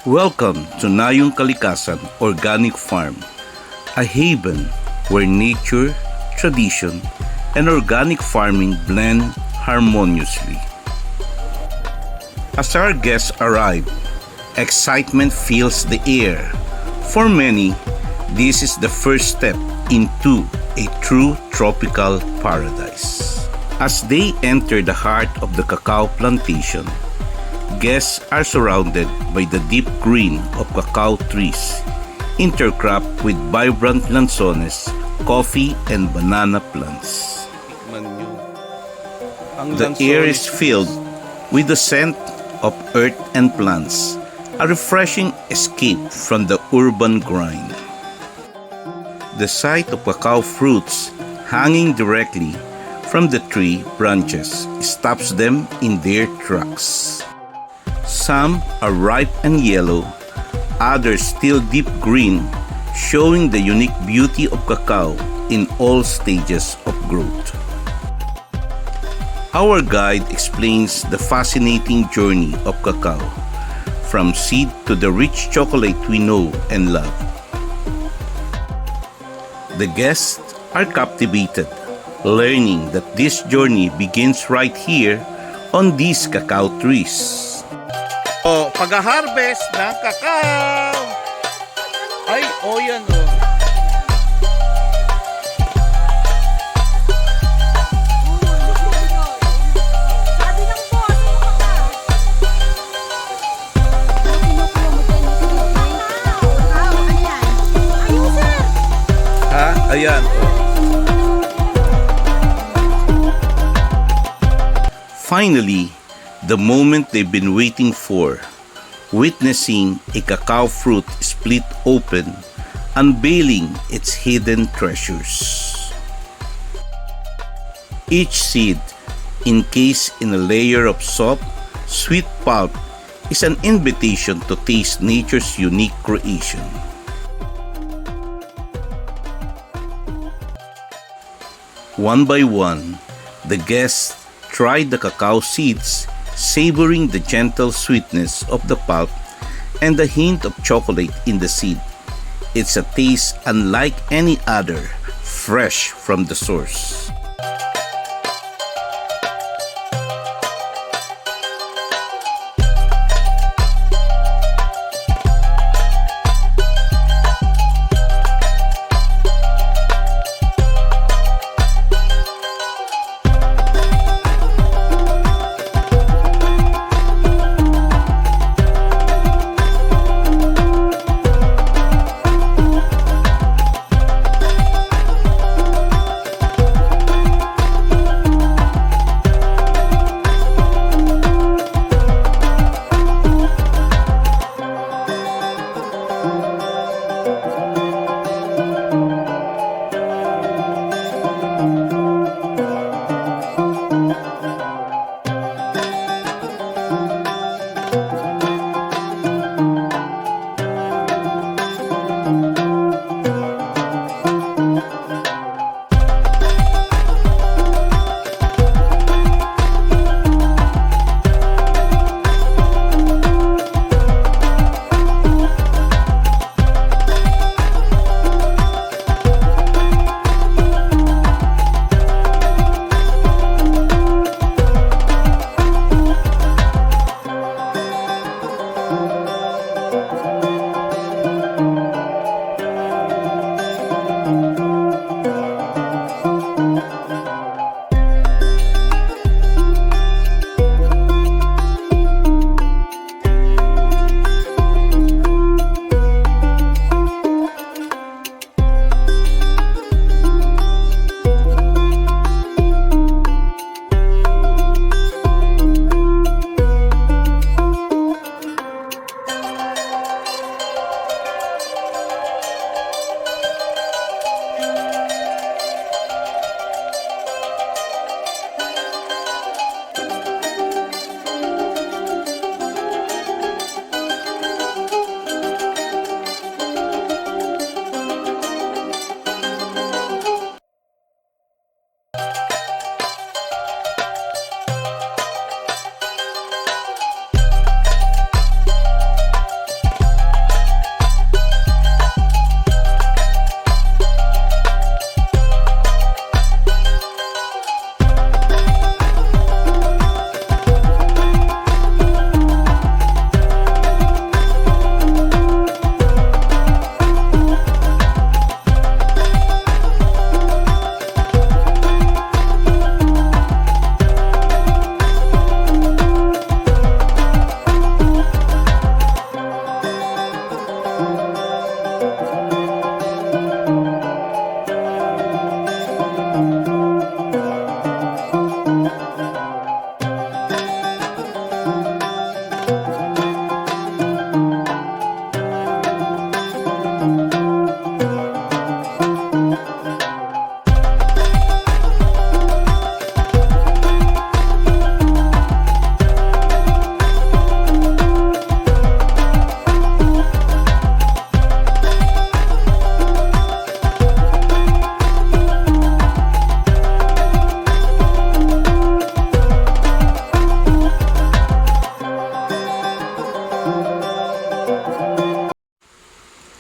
Welcome to Nayong Kalikasan Organic Farm, a haven where nature, tradition, and organic farming blend harmoniously. As our guests arrive, excitement fills the air. For many, this is the first step into a true tropical paradise. As they enter the heart of the Cacao Plantation, guests are surrounded by the deep green of cacao trees, intercropped with vibrant lanzones, coffee, and banana plants. The air is filled with the scent of earth and plants, a refreshing escape from the urban grind. The sight of cacao fruits hanging directly from the tree branches stops them in their tracks. Some are ripe and yellow, others still deep green, showing the unique beauty of cacao in all stages of growth. Our guide explains the fascinating journey of cacao, from seed to the rich chocolate we know and love. The guests are captivated, learning that this journey begins right here on these cacao trees. Pag-harvest ng cacao. Ay, yan Ayan. Finally, the moment they've been waiting for, witnessing a cacao fruit split open, unveiling its hidden treasures. Each seed, encased in a layer of soft, sweet pulp, is an invitation to taste nature's unique creation. One by one, the guests tried the cacao seeds, savoring the gentle sweetness of the pulp and the hint of chocolate in the seed. It's a taste unlike any other, fresh from the source.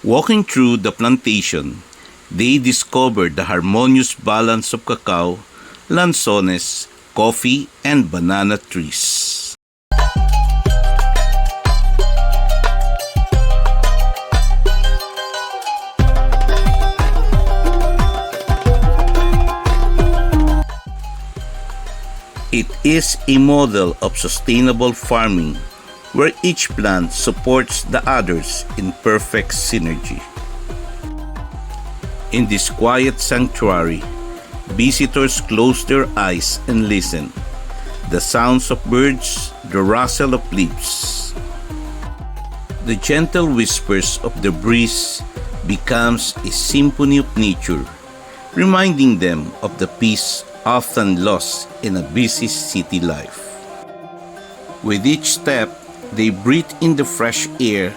Walking through the plantation, they discovered the harmonious balance of cacao, lanzones, coffee, and banana trees. It is a model of sustainable farming where each plant supports the others in perfect synergy. In this quiet sanctuary, visitors close their eyes and listen. The sounds of birds, the rustle of leaves, the gentle whispers of the breeze becomes a symphony of nature, reminding them of the peace often lost in a busy city life. With each step, they breathe in the fresh air,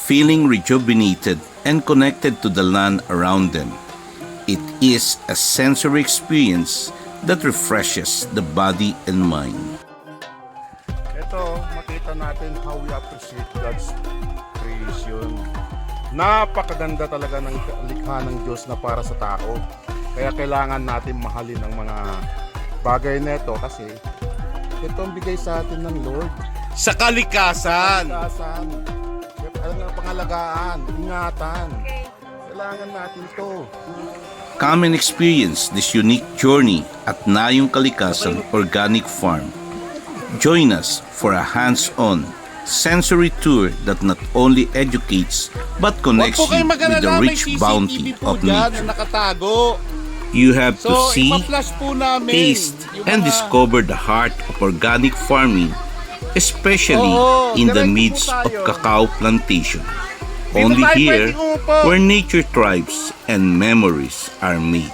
feeling rejuvenated and connected to the land around them. It is a sensory experience that refreshes the body and mind. Ito, makita natin how we appreciate God's creation. Napakaganda talaga ng likha ng Diyos na para sa tao. Kaya kailangan natin mahalin ang mga bagay nito kasi ito ang bigay sa atin ng Lord. Sa kalikasan. Kalikasan. Alam nga pangalagaan, ingatan. Kailangan natin to. Come and experience this unique journey at Nayong Kalikasan Organic Farm. Join us for a hands-on, sensory tour that not only educates but connects you with the rich bounty of nature. Nakatago. You have to So, see, ipa-flash po namin taste, yung and mga- discover the heart of organic farming, especially in the midst of Cacao Plantation. Only tayo here, pwede umupo. where nature thrives and memories are made.